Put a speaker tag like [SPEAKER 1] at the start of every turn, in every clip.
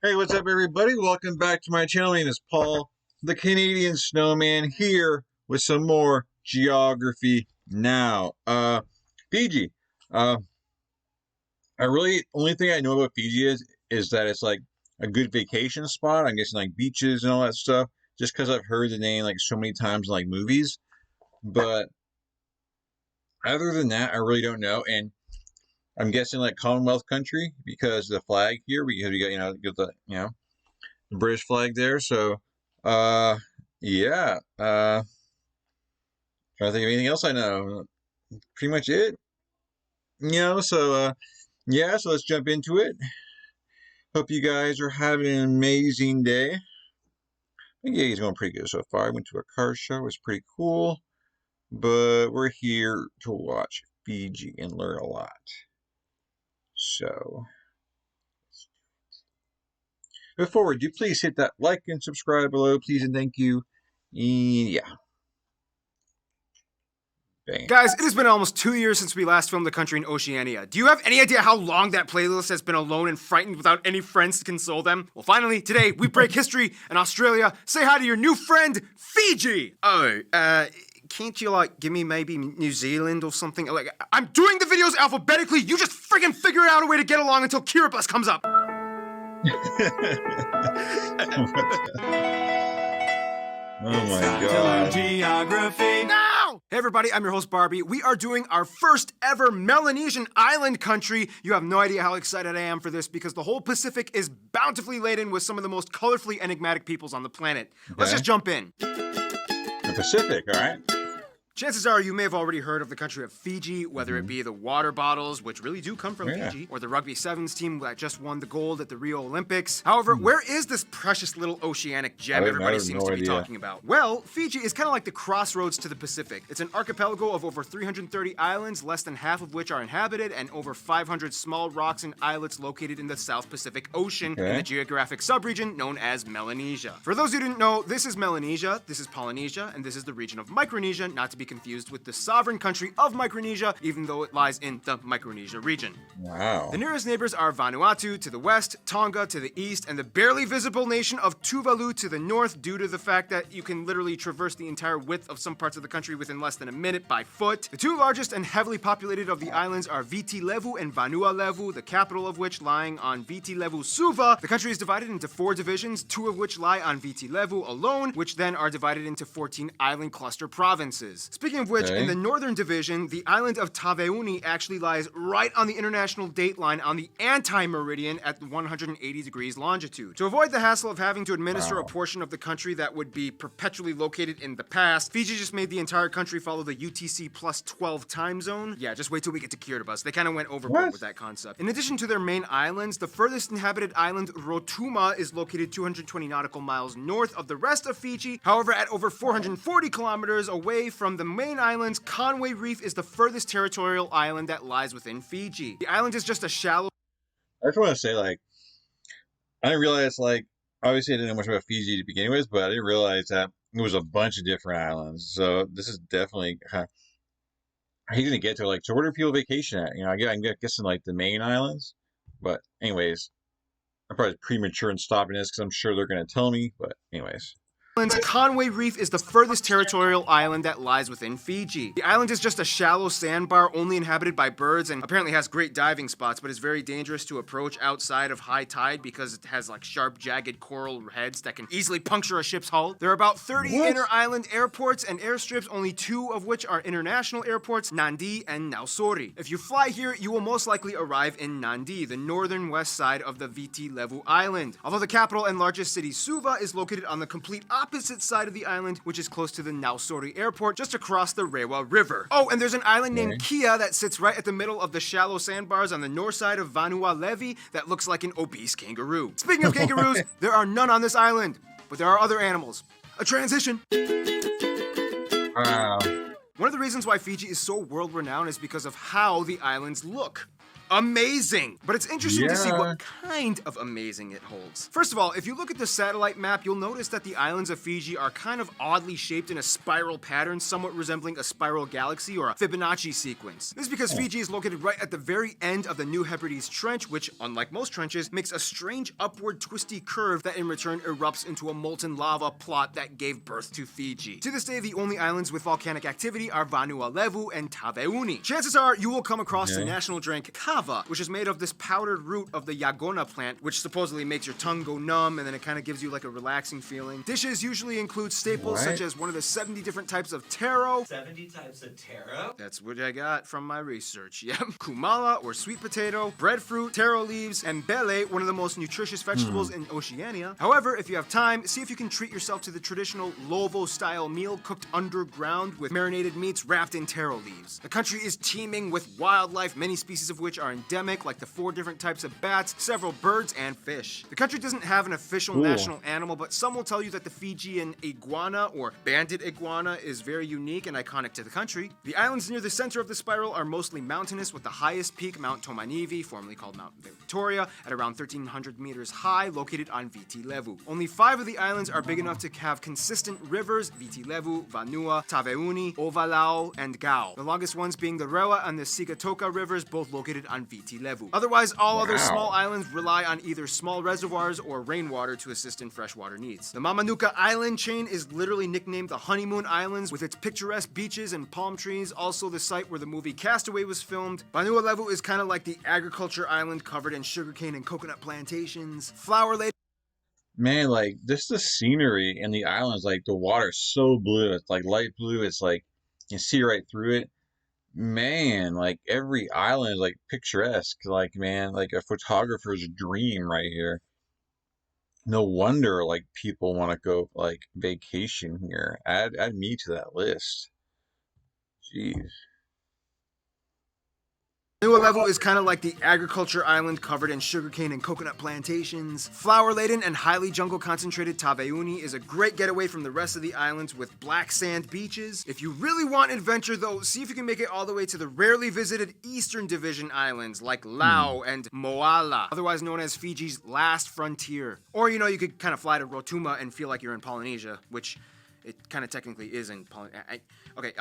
[SPEAKER 1] Hey, what's up, everybody? Welcome back to my channel. My name is Paul, the Canadian Snowman, here with some more geography now. Fiji. Uh, only thing I know about Fiji is that it's like a good vacation spot. I'm guessing like beaches and all that stuff, just because I've heard the name like so many times in like movies. But other than that, I really don't know. And I'm guessing like Commonwealth country because of the flag here, because we got the British flag there. So, uh, yeah. Trying to think of anything else I know. Pretty much it. Yeah. So let's jump into it. Hope you guys are having an amazing day. I think yeah, he's going pretty good so far. I went to a car show. It was pretty cool. But we're here to watch Fiji and learn a lot. So, before we do, please hit that like and subscribe below, please and thank you. Yeah. Bang.
[SPEAKER 2] Guys, it has been almost 2 years since we last filmed The Country in Oceania. Do you have any idea how long that playlist has been alone and frightened without any friends to console them? Well, finally, today, we break history in Australia. Say hi to your new friend, Fiji! Can't you, give me maybe New Zealand or something? I'm doing the videos alphabetically, you just friggin' figure out a way to get along until Kiribati comes up!
[SPEAKER 1] Oh my god.
[SPEAKER 2] Geography now! Hey everybody, I'm your host Barbie. We are doing our first ever Melanesian island country. You have no idea how excited I am for this because the whole Pacific is bountifully laden with some of the most colorfully enigmatic peoples on the planet. Let's just jump in.
[SPEAKER 1] The Pacific, alright?
[SPEAKER 2] Chances are you may have already heard of the country of Fiji, whether it be the water bottles, which really do come from Fiji, or the rugby sevens team that just won the gold at the Rio Olympics. However, where is this precious little oceanic gem everybody seems to be talking about? Well, Fiji is kind of like the crossroads to the Pacific. It's an archipelago of over 330 islands, less than half of which are inhabited, and over 500 small rocks and islets located in the South Pacific Ocean in the geographic subregion known as Melanesia. For those who didn't know, this is Melanesia, this is Polynesia, and this is the region of Micronesia, not to be confused with the sovereign country of Micronesia, even though it lies in the Micronesia region.
[SPEAKER 1] Wow.
[SPEAKER 2] The nearest neighbors are Vanuatu to the west, Tonga to the east, and the barely visible nation of Tuvalu to the north due to the fact that you can literally traverse the entire width of some parts of the country within less than a minute by foot. The two largest and heavily populated of the islands are Viti Levu and Vanua Levu, the capital of which lying on Viti Levu Suva. The country is divided into 4 divisions, 2 of which lie on Viti Levu alone, which then are divided into 14 island cluster provinces. Speaking of which, in the northern division, the island of Taveuni actually lies right on the international date line on the anti-meridian at 180 degrees longitude. To avoid the hassle of having to administer a portion of the country that would be perpetually located in the past, Fiji just made the entire country follow the UTC plus 12 time zone. Yeah, just wait till we get to Kiribati. They kind of went overboard with that concept. In addition to their main islands, the furthest inhabited island, Rotuma, is located 220 nautical miles north of the rest of Fiji. However, at over 440 kilometers away from the main islands, Conway Reef is the furthest territorial island that lies within Fiji. The island is just a shallow...
[SPEAKER 1] I just want to say, I didn't realize, obviously I didn't know much about Fiji to begin with, but I didn't realize that it was a bunch of different islands. So this is definitely easy to get to. So where do people vacation at? I'm guessing, the main islands. But anyways, I'm probably premature in stopping this because I'm sure they're going to tell me. But anyways.
[SPEAKER 2] Conway Reef is the furthest territorial island that lies within Fiji. The island is just a shallow sandbar only inhabited by birds and apparently has great diving spots, but is very dangerous to approach outside of high tide because it has sharp, jagged coral heads that can easily puncture a ship's hull. There are about 30 inner island airports and airstrips, only 2 of which are international airports, Nandi and Nausori. If you fly here, you will most likely arrive in Nandi, the northern west side of the Viti Levu Island. Although the capital and largest city, Suva, is located on the complete opposite side of the island, which is close to the Nausori airport, just across the Rewa River. Oh, and there's an island named Kia that sits right at the middle of the shallow sandbars on the north side of Vanua Levi that looks like an obese kangaroo. Speaking of kangaroos, there are none on this island, but there are other animals. A transition.
[SPEAKER 1] Wow.
[SPEAKER 2] One of the reasons why Fiji is so world-renowned is because of how the islands look. amazing. But it's interesting to see
[SPEAKER 1] Yeah.
[SPEAKER 2] what kind of amazing it holds. First of all, if you look at the satellite map, you'll notice that the islands of Fiji are kind of oddly shaped in a spiral pattern, somewhat resembling a spiral galaxy or a Fibonacci sequence. This is because Fiji is located right at the very end of the New Hebrides Trench, which, unlike most trenches, makes a strange upward twisty curve that in return erupts into a molten lava plot that gave birth to Fiji. To this day, the only islands with volcanic activity are Vanua Levu and Taveuni. Chances are you will come across the national drink kava, which is made of this powdered root of the yagona plant, which supposedly makes your tongue go numb and then it kind of gives you like a relaxing feeling. Dishes usually include staples such as one of the 70 different types of taro.
[SPEAKER 3] 70 types of taro?
[SPEAKER 2] That's what I got from my research, yep. Kumala, or sweet potato, breadfruit, taro leaves, and bele, one of the most nutritious vegetables in Oceania. However, if you have time, see if you can treat yourself to the traditional Lovo-style meal cooked underground with marinated meats wrapped in taro leaves. The country is teeming with wildlife, many species of which are endemic, like the 4 different types of bats, several birds, and fish. The country doesn't have an official national animal, but some will tell you that the Fijian iguana, or banded iguana, is very unique and iconic to the country. The islands near the center of the spiral are mostly mountainous, with the highest peak, Mount Tomanivi, formerly called Mount Victoria, at around 1,300 meters high, located on Viti Levu. Only 5 of the islands are big enough to have consistent rivers: Viti Levu, Vanua, Taveuni, Ovalau, and Gao. The longest ones being the Rewa and the Sigatoka rivers, both located on Viti Levu. Otherwise, all other small islands rely on either small reservoirs or rainwater to assist in freshwater needs. The Mamanuca Island chain is literally nicknamed the Honeymoon Islands, with its picturesque beaches and palm trees, also the site where the movie Castaway was filmed. Vanua Levu is kind of like the agriculture island covered in sugarcane and coconut plantations. Flower-laden.
[SPEAKER 1] Man, like just the scenery in the islands, like the water's so blue, it's like light blue, it's like you can see right through it. Man, like every island is like picturesque, like man, like a photographer's dream right here. No wonder like people want to go like vacation here. Add me to that list. Jeez.
[SPEAKER 2] Vanua Levu is kind of like the agriculture island covered in sugarcane and coconut plantations. Flower-laden and highly jungle-concentrated Taveuni is a great getaway from the rest of the islands with black sand beaches. If you really want adventure though, see if you can make it all the way to the rarely visited Eastern Division islands like Lau and Moala, otherwise known as Fiji's last frontier. Or you could kind of fly to Rotuma and feel like you're in Polynesia, which it kind of technically is in Polynesia. Okay,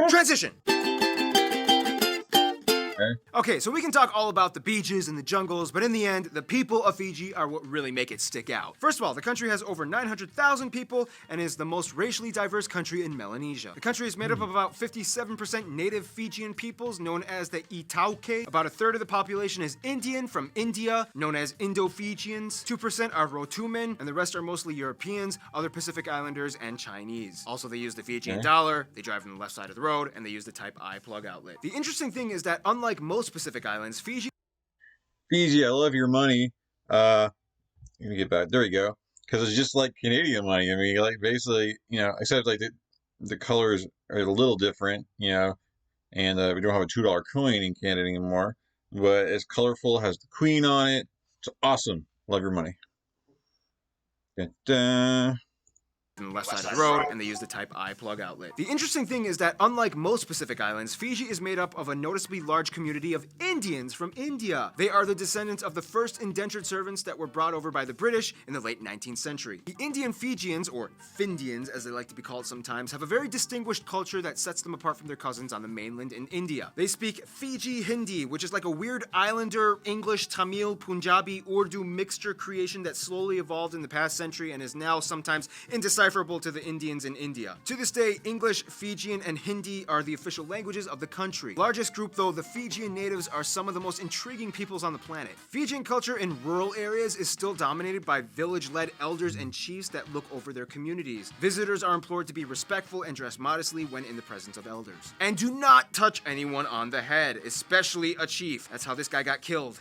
[SPEAKER 2] transition! Okay, so we can talk all about the beaches and the jungles, but in the end, the people of Fiji are what really make it stick out. First of all, the country has over 900,000 people and is the most racially diverse country in Melanesia. The country is made up of about 57% native Fijian peoples, known as the Itauke. About a third of the population is Indian from India, known as Indo-Fijians. 2% are Rotuman, and the rest are mostly Europeans, other Pacific Islanders, and Chinese. Also, they use the Fijian dollar, they drive on the left side of the road, and they use the Type I plug outlet. The interesting thing is that unlike most Pacific Islands, Fiji,
[SPEAKER 1] I love your money. Let me get back. There you go. Because it's just like Canadian money. I mean, like basically, except like the colors are a little different, and we don't have a $2 coin in Canada anymore. But it's colorful, has the Queen on it. It's awesome. Love your money. Da-da.
[SPEAKER 2] on the left side of the road, and they use the Type I plug outlet. The interesting thing is that unlike most Pacific Islands, Fiji is made up of a noticeably large community of Indians from India. They are the descendants of the first indentured servants that were brought over by the British in the late 19th century. The Indian Fijians, or Findians as they like to be called sometimes, have a very distinguished culture that sets them apart from their cousins on the mainland in India. They speak Fiji Hindi, which is like a weird Islander, English, Tamil, Punjabi, Urdu mixture creation that slowly evolved in the past century and is now sometimes indecipherable to the Indians in India. To this day, English, Fijian, and Hindi are the official languages of the country. Largest group though, the Fijian natives are some of the most intriguing peoples on the planet. Fijian culture in rural areas is still dominated by village-led elders and chiefs that look over their communities. Visitors are implored to be respectful and dress modestly when in the presence of elders. And do not touch anyone on the head, especially a chief. That's how this guy got killed.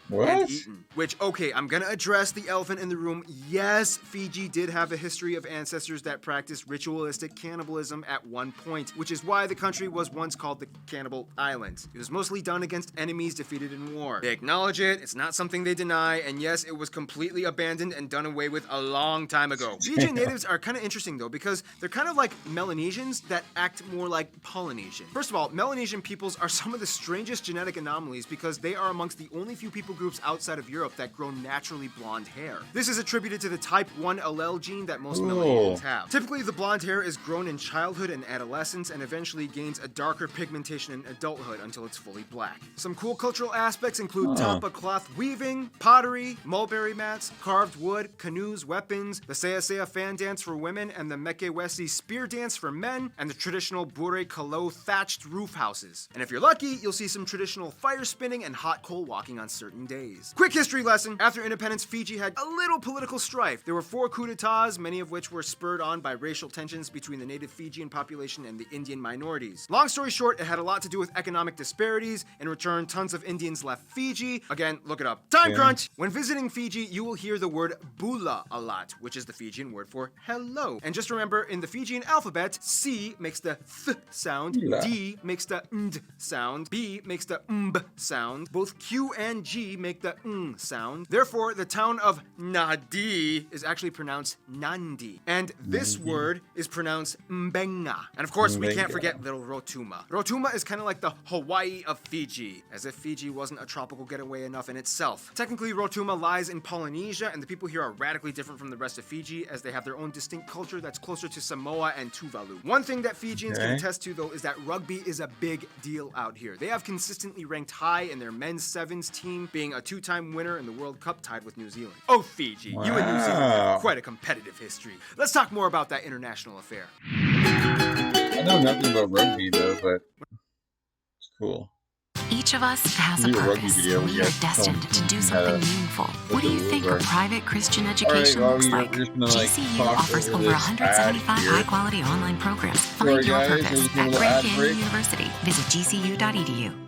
[SPEAKER 1] What?
[SPEAKER 2] eaten. Which, okay, I'm gonna address the elephant in the room. Yes, Fiji did have a history of ancestors that practiced ritualistic cannibalism at one point, which is why the country was once called the Cannibal Islands. It was mostly done against enemies defeated in war. They acknowledge it, it's not something they deny, and yes, it was completely abandoned and done away with a long time ago. Fijian natives are kind of interesting though, because they're kind of like Melanesians that act more like Polynesian. First of all, Melanesian peoples are some of the strangest genetic anomalies because they are amongst the only few people groups outside of Europe that grow naturally blonde hair. This is attributed to the type 1 allele gene that most Melanesians have. Typically, the blonde hair is grown in childhood and adolescence and eventually gains a darker pigmentation in adulthood until it's fully black. Some cool cultural aspects include tapa cloth weaving, pottery, mulberry mats, carved wood, canoes, weapons, the Saya Saya fan dance for women, and the Meke Wesi spear dance for men, and the traditional Bure Kalo thatched roof houses. And if you're lucky, you'll see some traditional fire spinning and hot coal walking on certain days. Quick history lesson. After independence, Fiji had a little political strife. There were 4 coups d'etats, many of which were spurred on by racial tensions between the native Fijian population and the Indian minorities. Long story short, it had a lot to do with economic disparities. In return, tons of Indians left Fiji. Again, look it up. Time crunch! When visiting Fiji, you will hear the word bula a lot, which is the Fijian word for hello. And just remember, in the Fijian alphabet, C makes the th sound, D makes the nd sound, B makes the mb sound. Both Q and G make the ng sound. Therefore, the town of Nadi is actually pronounced Nandi. And this word is pronounced Mbenga. And of course, we can't forget little Rotuma. Rotuma is kind of like the Hawaii of Fiji, as if Fiji wasn't a tropical getaway enough in itself. Technically, Rotuma lies in Polynesia, and the people here are radically different from the rest of Fiji, as they have their own distinct culture that's closer to Samoa and Tuvalu. One thing that Fijians can attest to, though, is that rugby is a big deal out here. They have consistently ranked high in their men's sevens team, being a 2-time winner in the World Cup tied with New Zealand. Oh, Fiji, you and New Zealand have quite a competitive history. Let's talk more about that international affair.
[SPEAKER 1] I know nothing about rugby though, but it's cool.
[SPEAKER 4] Each of us has a purpose. We are destined to do something meaningful. What do you think a private Christian education looks like? GCU offers over 175 high-quality online programs. Find your purpose at Grand Canyon University. Visit gcu.edu.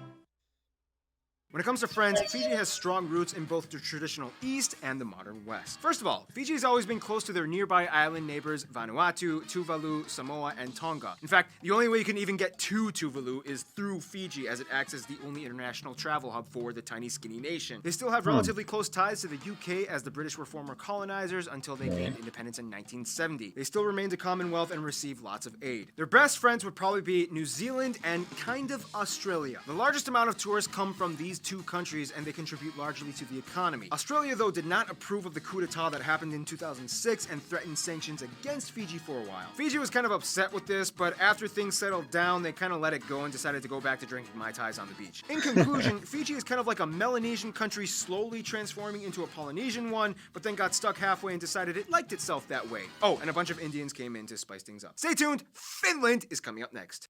[SPEAKER 2] When it comes to friends, Fiji has strong roots in both the traditional East and the modern West. First of all, Fiji has always been close to their nearby island neighbors Vanuatu, Tuvalu, Samoa, and Tonga. In fact, the only way you can even get to Tuvalu is through Fiji, as it acts as the only international travel hub for the tiny skinny nation. They still have relatively close ties to the UK, as the British were former colonizers until they gained independence in 1970. They still remained a commonwealth and receive lots of aid. Their best friends would probably be New Zealand and kind of Australia. The largest amount of tourists come from these 2 countries, and they contribute largely to the economy. Australia, though, did not approve of the coup d'etat that happened in 2006 and threatened sanctions against Fiji for a while. Fiji was kind of upset with this, but after things settled down, they kind of let it go and decided to go back to drinking Mai Tais on the beach. In conclusion, Fiji is kind of like a Melanesian country slowly transforming into a Polynesian one, but then got stuck halfway and decided it liked itself that way. Oh, and a bunch of Indians came in to spice things up. Stay tuned, Finland is coming up next.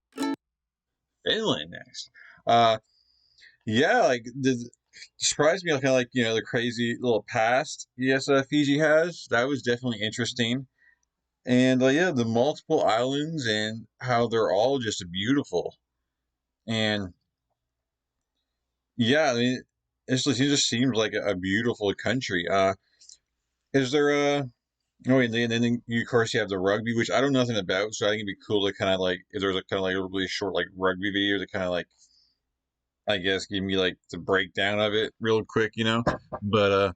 [SPEAKER 1] Finland next. Yeah, like surprised me, kind of like the crazy little past yes Fiji has. That was definitely interesting, and yeah, the multiple islands and how they're all just beautiful, and yeah, I mean, it just seems like a beautiful country. Is there a oh, and then you, of course, you have the rugby, which I don't know nothing about, so I think it'd be cool to kind of like if there's a kind of like a really short like rugby video to kind of like, I guess, give me like the breakdown of it real quick, But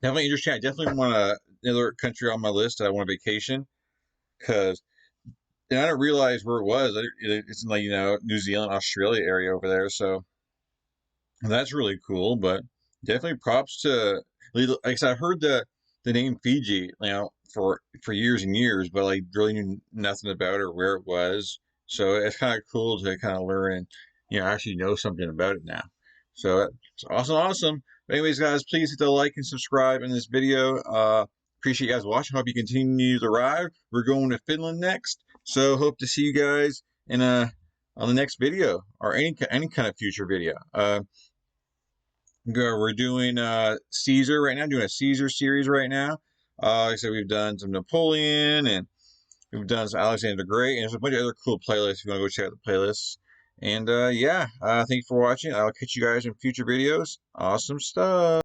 [SPEAKER 1] definitely interesting. I definitely want another country on my list that I want a vacation, because I didn't realize where it was. It's in like New Zealand, Australia area over there, so that's really cool. But definitely props to, like I said, I've heard the name Fiji, for years and years, but like really knew nothing about it or where it was. So it's kind of cool to kind of learn and actually know something about it now. So it's awesome. But anyways, guys, please hit the like and subscribe in this video. Appreciate you guys watching. Hope you continue the ride. We're going to Finland next, so hope to see you guys in on the next video or any kind of future video. We're doing Caesar right now. Doing a Caesar series right now. Like I said, we've done some Napoleon and we've done some Alexander the Great, and there's a bunch of other cool playlists. If you want to go check out the playlists. And yeah, thank you for watching. I'll catch you guys in future videos. Awesome stuff.